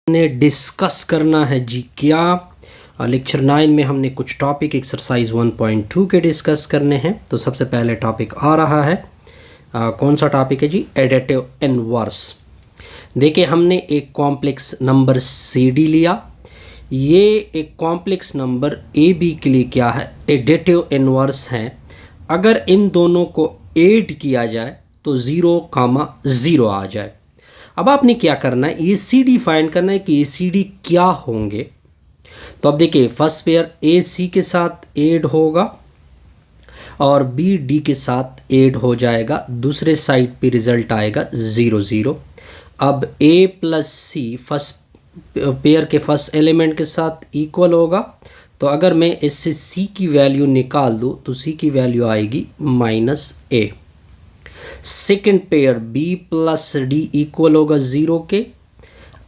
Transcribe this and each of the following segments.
ने डिस्कस करना है जी क्या। लेक्चर 9 में हमने कुछ टॉपिक एक्सरसाइज 1.2 के डिस्कस करने हैं। तो सबसे पहले टॉपिक आ रहा है कौन सा टॉपिक है जी, एडिटिव इनवर्स। देखिए हमने एक कॉम्प्लेक्स नंबर सी डी लिया, ये एक कॉम्प्लेक्स नंबर ए बी के लिए क्या है, एडिटिव इनवर्स है। अगर इन दोनों को ऐड किया जाए तो 0,0 आ जाए। अब आपने क्या करना है, ए सी डी फाइंड करना है कि ए सी डी क्या होंगे। तो अब देखिए फर्स्ट पेयर ए सी के साथ ऐड होगा और बी डी के साथ ऐड हो जाएगा, दूसरे साइड पे रिजल्ट आएगा 0,0। अब ए प्लस सी फर्स्ट पेयर के फर्स्ट एलिमेंट के साथ इक्वल होगा, तो अगर मैं इससे सी की वैल्यू निकाल दूँ तो सी की वैल्यू आएगी -a। Second pair b plus d equal होगा 0 के,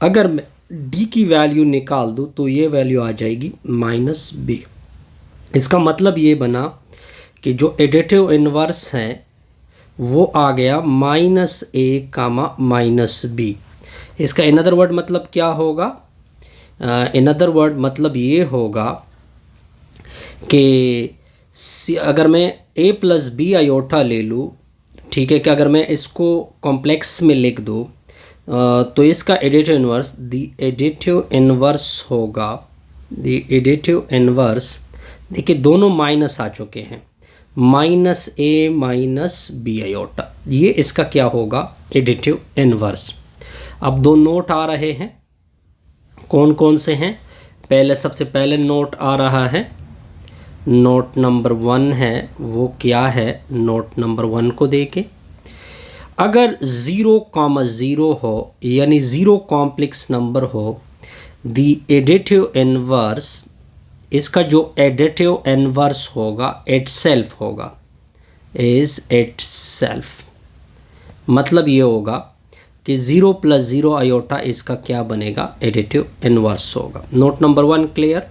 अगर मैं डी की वैल्यू निकाल दूँ तो ये वैल्यू आ जाएगी -b। इसका मतलब ये बना कि जो एडिटिव इनवर्स है वो आ गया -a, -b। इसका इन अदर वर्ड मतलब क्या होगा, इन अदर वर्ड मतलब ये होगा कि अगर मैं a प्लस बी आयोटा ले लूँ, ठीक है, कि अगर मैं इसको कॉम्प्लेक्स में लिख दूँ तो इसका एडिटिव इनवर्स एडिटिव इनवर्स होगा, एडिटिव इनवर्स। देखिए दोनों माइनस आ चुके हैं, -a -b आयोटा, ये इसका क्या होगा, एडिटिव इनवर्स। अब दो नोट आ रहे हैं, कौन कौन से हैं, पहले सबसे पहले नोट आ रहा है, नोट नंबर 1 है, वो क्या है, नोट नंबर 1 को देके अगर 0,0 हो यानी 0 कॉम्प्लेक्स नंबर हो, द एडिटिव इनवर्स, इसका जो एडिटिव इनवर्स होगा इटसेल्फ होगा, इज इटसेल्फ। मतलब ये होगा कि 0 + 0 आयोटा इसका क्या बनेगा, एडिटिव इनवर्स होगा। Note number 1 clear.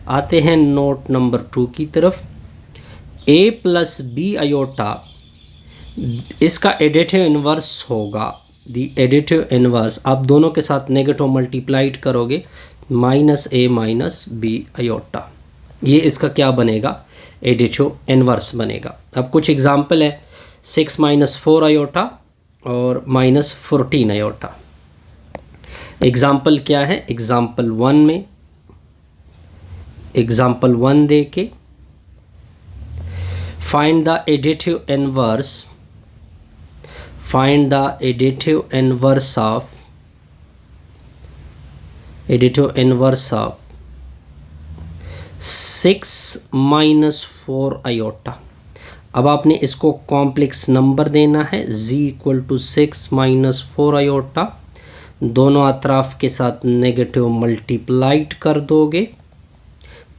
आते हैं नोट नंबर 2 की तरफ। a + b आयोटा इसका एडिटिव इनवर्स होगा, द एडिटिव इनवर्स, आप दोनों के साथ नेगेटिव मल्टीप्लाइड करोगे, -a -b आयोटा, ये इसका क्या बनेगा, एडिटिव इनवर्स बनेगा। अब कुछ एग्जाम्पल है, 6 - 4 आयोटा और -14 आयोटा। एग्जाम्पल क्या है, एग्जाम्पल 1 में एग्जाम्पल 1 दे के find the additive inverse, find the additive inverse of 6 - 4 iota. अब आपने इसको कॉम्प्लेक्स नंबर देना है, z = 6 - 4 आयोटा, दोनों अतराफ के साथ नेगेटिव मल्टीप्लाइड कर दोगे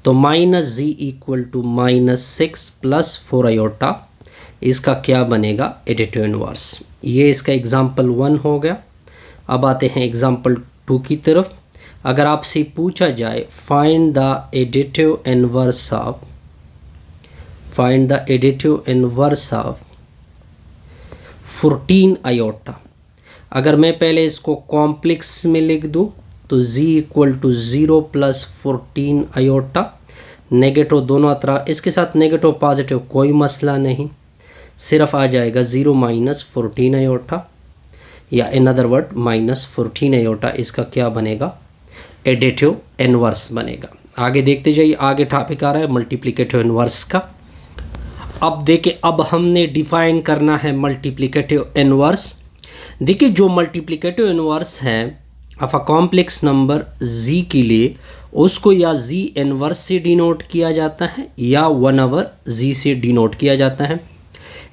तो -z = -6 + 4 आयोटा, इसका क्या बनेगा, एडिटिव इनवर्स। ये इसका एग्जाम्पल 1 हो गया। अब आते हैं एग्जाम्पल 2 की तरफ। अगर आपसे पूछा जाए find the additive inverse of, find the additive inverse of 14 iota, अगर मैं पहले इसको कॉम्प्लेक्स में लिख दूं तो z = 0 + 14 आयोटा, नेगेटिव दोनों तरह, इसके साथ नेगेटिव पॉजिटिव कोई मसला नहीं, सिर्फ आ जाएगा 0 - 14 आयोटा, या इन अदर वर्ड -14 आयोटा, इसका क्या बनेगा, एडिटिव इनवर्स बनेगा। आगे देखते जाइए, आगे टॉपिक आ रहा है मल्टीप्लिकेटिव इनवर्स का। अब देखिए, अब हमने डिफाइन करना है मल्टीप्लिकेटिव इनवर्स। देखिए जो मल्टीप्लिकेटिव इनवर्स है of a complex number z के लिए, उसको या z इनवर्स से डिनोट किया जाता है या 1/z से डिनोट किया जाता है।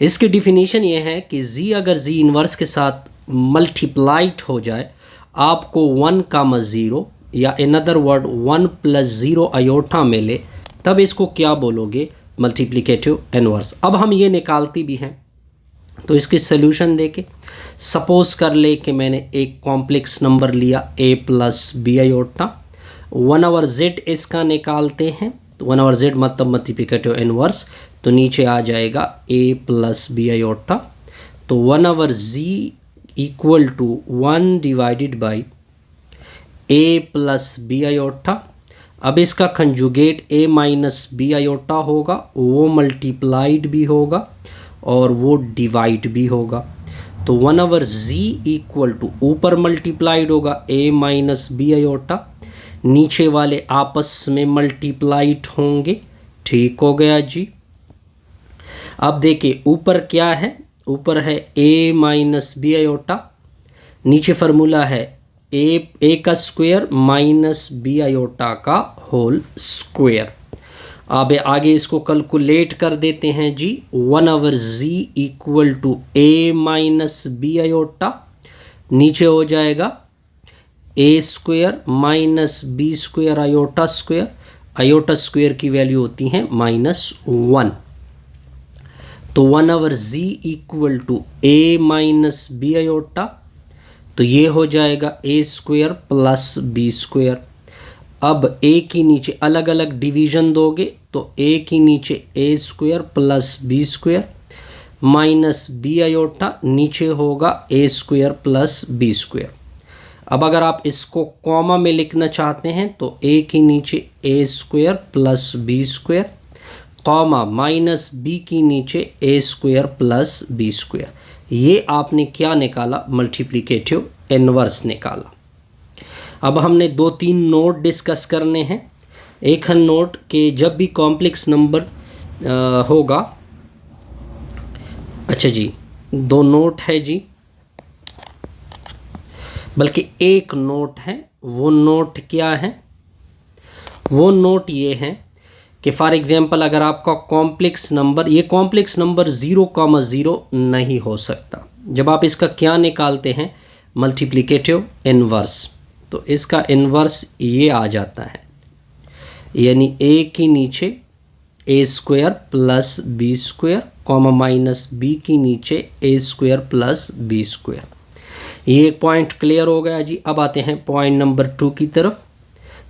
इसकी डिफिनीशन ये है कि z अगर z इनवर्स के साथ मल्टीप्लाइड हो जाए, आपको 1,0 या इन अदर वर्ड 1 + 0 आयोटा मिले, तब इसको क्या बोलोगे, मल्टीप्लिकेटिव इनवर्स। अब हम ये निकालती भी हैं, तो इसकी सोल्यूशन देके सपोज कर ले कि मैंने एक कॉम्प्लेक्स नंबर लिया a + b आयोटा, 1/z इसका निकालते हैं, तो 1/z मतलब मल्टीप्लिकेटिव इनवर्स, तो नीचे आ जाएगा a + b आयोटा, तो 1/z = 1 / ए प्लस बी आयोटा। अब इसका conjugate a minus B iota होगा, वो मल्टीप्लाइड भी होगा और वो डिवाइड भी होगा। तो 1/z इक्वल टू ऊपर मल्टीप्लाइड होगा ए माइनस बी आयोटा, नीचे वाले आपस में मल्टीप्लाइड होंगे। ठीक हो गया जी। अब देखिए ऊपर क्या है, ऊपर है ए माइनस बी आयोटा, नीचे फार्मूला है ए का स्क्वायर माइनस बी आयोटा का होल स्क्वायर। अब आगे इसको कैलकुलेट कर देते हैं जी। 1/z equal to A minus B iota, नीचे हो जाएगा A square minus B square iota square. Iota square की वैल्यू होती है -1। तो 1/z equal to A minus B iota, तो ये हो जाएगा A square plus B square. अब ए की नीचे अलग अलग डिवीजन दोगे तो ए की नीचे A square plus B square minus B iota, नीचे होगा ए स्क्वायर प्लस बी स्क्वायर। अब अगर आप इसको कॉमा में लिखना चाहते हैं तो ए की नीचे A square plus B square comma minus B की नीचे A square plus B square. ये आपने क्या निकाला, मल्टीप्लिकेटिव इनवर्स निकाला। अब हमने 2-3 नोट डिस्कस करने हैं। एक है नोट कि जब भी कॉम्प्लेक्स नंबर होगा, अच्छा जी 2 नोट है जी, बल्कि एक नोट है। वो नोट क्या है, वो नोट ये है कि फॉर एग्जांपल अगर आपका कॉम्प्लेक्स नंबर, ये कॉम्प्लेक्स नंबर 0,0 नहीं हो सकता। जब आप इसका क्या निकालते हैं, मल्टीप्लिकेटिव इनवर्स, तो इसका इनवर्स ये आ जाता है, यानी ए की नीचे A square plus B square comma minus B की नीचे A square plus B square. ये एक पॉइंट क्लियर हो गया जी। अब आते हैं पॉइंट नंबर 2 की तरफ।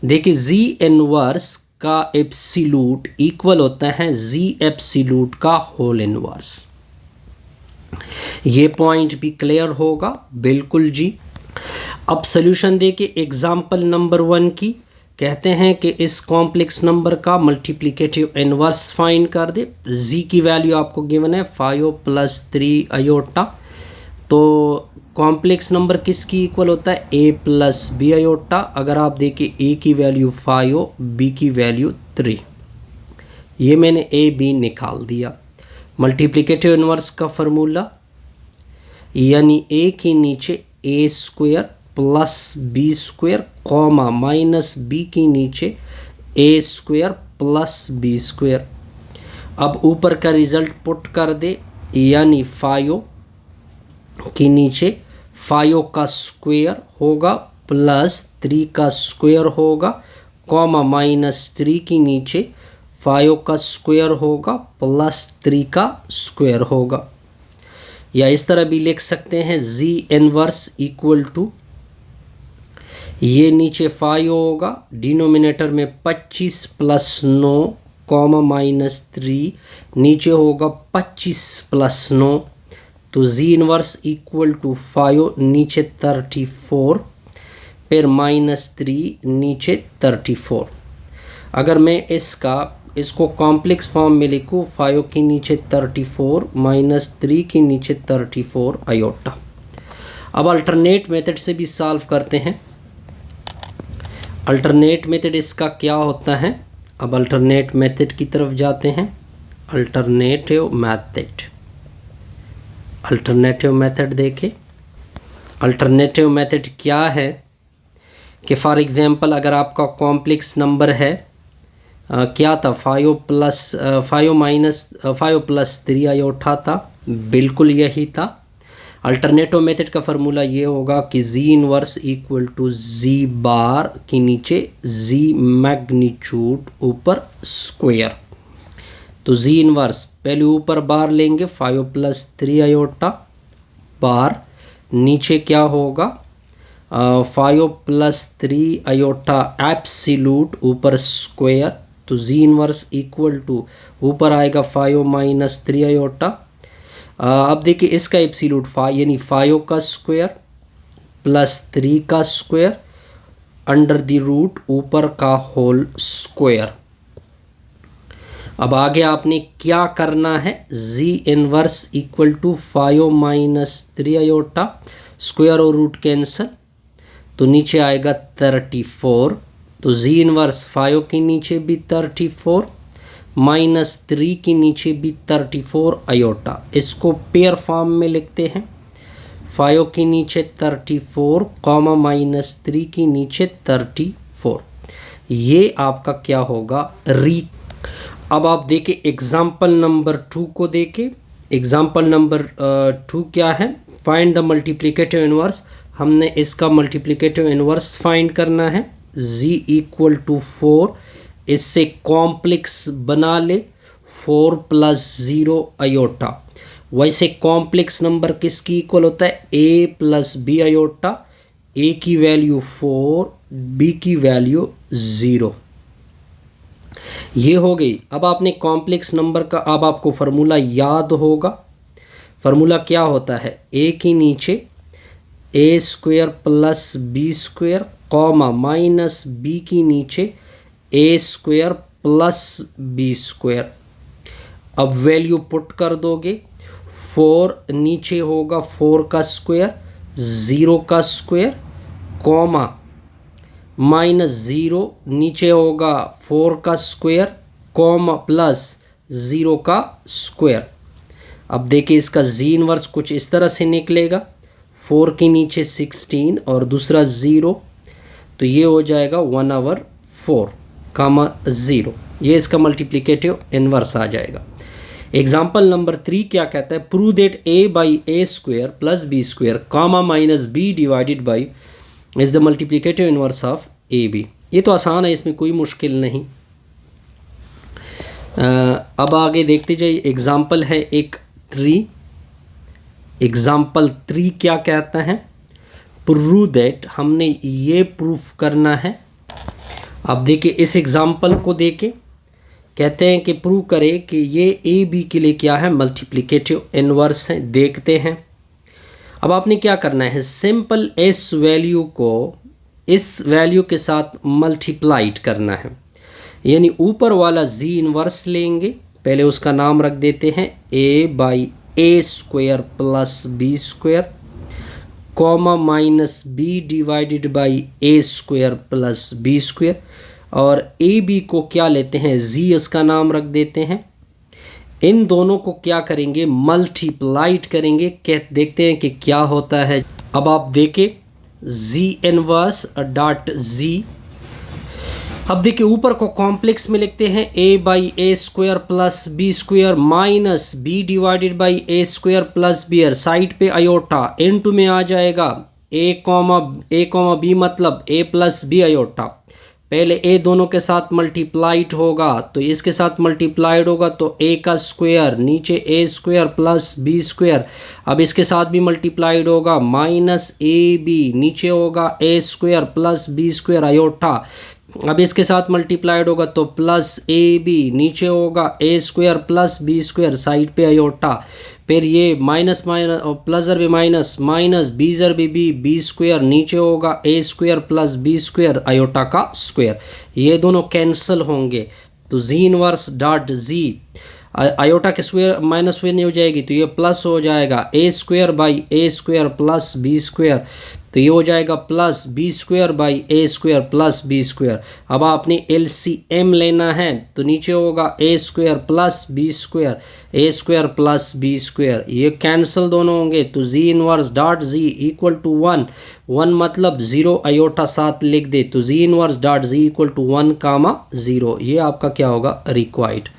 देखिए जी इनवर्स का एब्सोल्यूट इक्वल होता है जी एब्सोल्यूट का होल इनवर्स। ये पॉइंट भी क्लियर होगा, बिल्कुल जी। अब सॉल्यूशन देखिए एग्जांपल नंबर 1 की, कहते हैं कि इस कॉम्प्लेक्स नंबर का मल्टीप्लिकेटिव इनवर्स फाइंड कर दे। जी की वैल्यू आपको गिवन है 5 + 3 आयोटा। तो कॉम्प्लेक्स नंबर किसकी इक्वल होता है, ए प्लस बी आयोटा। अगर आप देखिए ए की वैल्यू 5, बी की वैल्यू 3, ये मैंने ए बी निकाल दिया। मल्टीप्लिकेटिव इनवर्स का फार्मूला, यानी ए की नीचे A square plus B square comma minus B की नीचे A square plus B square. अब ऊपर का रिजल्ट पुट कर दे, यानी 5 के नीचे 5 का स्क्वायर होगा प्लस 3 का स्क्वायर होगा कॉमा माइनस 3 की नीचे 5 का स्क्वायर होगा प्लस 3 का स्क्वायर होगा। या इस तरह भी लिख सकते हैं जी इनवर्स इक्वल टू, ये नीचे 5 होगा, डिनोमिनेटर में 25 + 9 कॉमा माइनस 3, नीचे होगा 25 + 9, तो जी इनवर्स इक्वल टू 5 नीचे 34 फिर -3 नीचे 34। अगर मैं इसको कॉम्प्लेक्स फॉर्म में लिखूँ, 5 के नीचे 34 -3 के नीचे 34 आयोटा। अब अल्टरनेट मेथड से भी सॉल्व करते हैं। अल्टरनेट मेथड इसका क्या होता है, अब अल्टरनेट मेथड की तरफ जाते हैं। अल्टरनेटिव मेथड देखें। अल्टरनेटिव मेथड क्या है कि फॉर एग्जांपल अगर आपका कॉम्प्लेक्स नंबर है, क्या था 5 + 3 आयोटा था, बिल्कुल यही था। अल्टरनेटिव मेथड का फार्मूला ये होगा कि जी इनवर्स इक्वल टू जी बार के नीचे जी मैग्नीट्यूड ऊपर स्क्वायर। तो जी इनवर्स पहले ऊपर बार लेंगे 5 + 3 आयोटा बार, नीचे क्या होगा 5 + 3 आयोटा एब्सोल्यूट ऊपर स्क्वायर। तो जी इनवर्स इक्वल टू ऊपर आएगा 5 - 3 आयोटा। अब देखिए इसका एब्सोल्यूट यानी 5 का स्क्वायर प्लस 3 का स्क्वायर अंडर द रूट ऊपर का होल स्क्वायर। अब आगे आपने क्या करना है, g inverse equal to 5 minus 3 iota, square और रूट कैंसिल, तो नीचे आएगा 34। तो जी इनवर्स 5 के नीचे भी 34 माइनस 3 के नीचे भी 34 आयोटा। इसको पेयर फॉर्म में लिखते हैं, 5 के नीचे 34 कॉमा माइनस 3 के नीचे 34। ये आपका क्या होगा, अब आप देखें एग्जाम्पल नंबर 2 को देखें। एग्जाम्पल नंबर 2 क्या है, फाइंड द मल्टीप्लिकेटिव इनवर्स। हमने इसका मल्टीप्लिकेटिव इनवर्स फाइंड करना है। z इक्वल टू 4, इससे कॉम्प्लेक्स बना ले 4 प्लस 0 आयोटा। वैसे कॉम्प्लेक्स नंबर किसकी इक्वल होता है, a plus b iota. a की वैल्यू 4, b की वैल्यू 0। ये हो गई। अब आपने कॉम्प्लेक्स नंबर का, अब आपको फार्मूला याद होगा। फार्मूला क्या होता है, a के नीचे a square plus B square comma minus b की नीचे a square plus B square. अब वैल्यू पुट कर दोगे, 4 नीचे होगा 4 का स्क्वायर, 0 का स्क्वायर कॉमा माइनस 0 नीचे होगा 4 का स्क्वायर कॉमा प्लस 0 का स्क्वायर। अब देखिए इसका जी इनवर्स कुछ इस तरह से निकलेगा, 4 के नीचे 16 और दूसरा 0, तो ये हो जाएगा 1/4 कामा 0। ये इसका मल्टीप्लिकेटिव इनवर्स आ जाएगा। एग्जाम्पल नंबर 3 क्या कहता है, prove that a by a square plus B square comma minus b divided by is the multiplicative inverse of a b. ये तो आसान है, इसमें कोई मुश्किल नहीं। अब आगे देखते जाइए। एग्जाम्पल है एक 3। एग्जाम्पल 3 क्या कहता है, प्रूव दैट, हमने ये प्रूफ करना है। अब देखिए इस एग्जाम्पल को देखें, कहते हैं कि प्रूव करें कि ये ए बी के लिए क्या है, मल्टीप्लिकेटिव इनवर्स है। देखते हैं। अब आपने क्या करना है, सिंपल इस वैल्यू को इस वैल्यू के साथ मल्टीप्लाइड करना है, यानी ऊपर वाला जी इनवर्स लेंगे, पहले उसका नाम रख देते हैं a by a square plus B square comma minus b divided by a square plus B square, और ए बी को क्या लेते हैं, जी इसका नाम रख देते हैं। इन दोनों को क्या करेंगे, मल्टीप्लाइड करेंगे। देखते हैं कि क्या होता है। अब आप देखें जी इनवर्स डॉट जी। अब देखिए ऊपर को कॉम्प्लेक्स में लिखते हैं a by a square plus B square minus b divided by a square plus b. Side पे आयोटा, इनटू में आ जाएगा a कॉमा बी मतलब a प्लस बी आयोटा। पहले a दोनों के साथ मल्टीप्लाइड होगा, तो इसके साथ मल्टीप्लाइड होगा तो a का स्क्वायर नीचे a square plus B square. अब इसके साथ भी मल्टीप्लाइड होगा, माइनस ए बी नीचे होगा a square plus B square iota. अब इसके साथ मल्टीप्लाइड होगा तो प्लस ए बी नीचे होगा a square plus B square, side पे आयोटा। फिर ये माइनस माइनस प्लस जर भी माइनस माइनस बी जर भी बी स्क्वायर नीचे होगा a square plus B square iota का स्क्वायर। ये दोनों कैंसिल होंगे, तो g inverse dot g, iota के स्क्वायर माइनस स्क्वायर नहीं हो जाएगी तो ये प्लस हो जाएगा a square by a square plus B square, तो ये हो जाएगा plus B square by a square plus B square. अब आपने एलसीएम लेना है, तो नीचे होगा ए square plus B square, a square plus B square, ये कैंसिल दोनों होंगे। तो g inverse dot g equal to 1 मतलब 0 आयोटा साथ लिख दे, तो g inverse dot g equal to 1 comma 0। ये आपका क्या होगा, रिक्वायर्ड।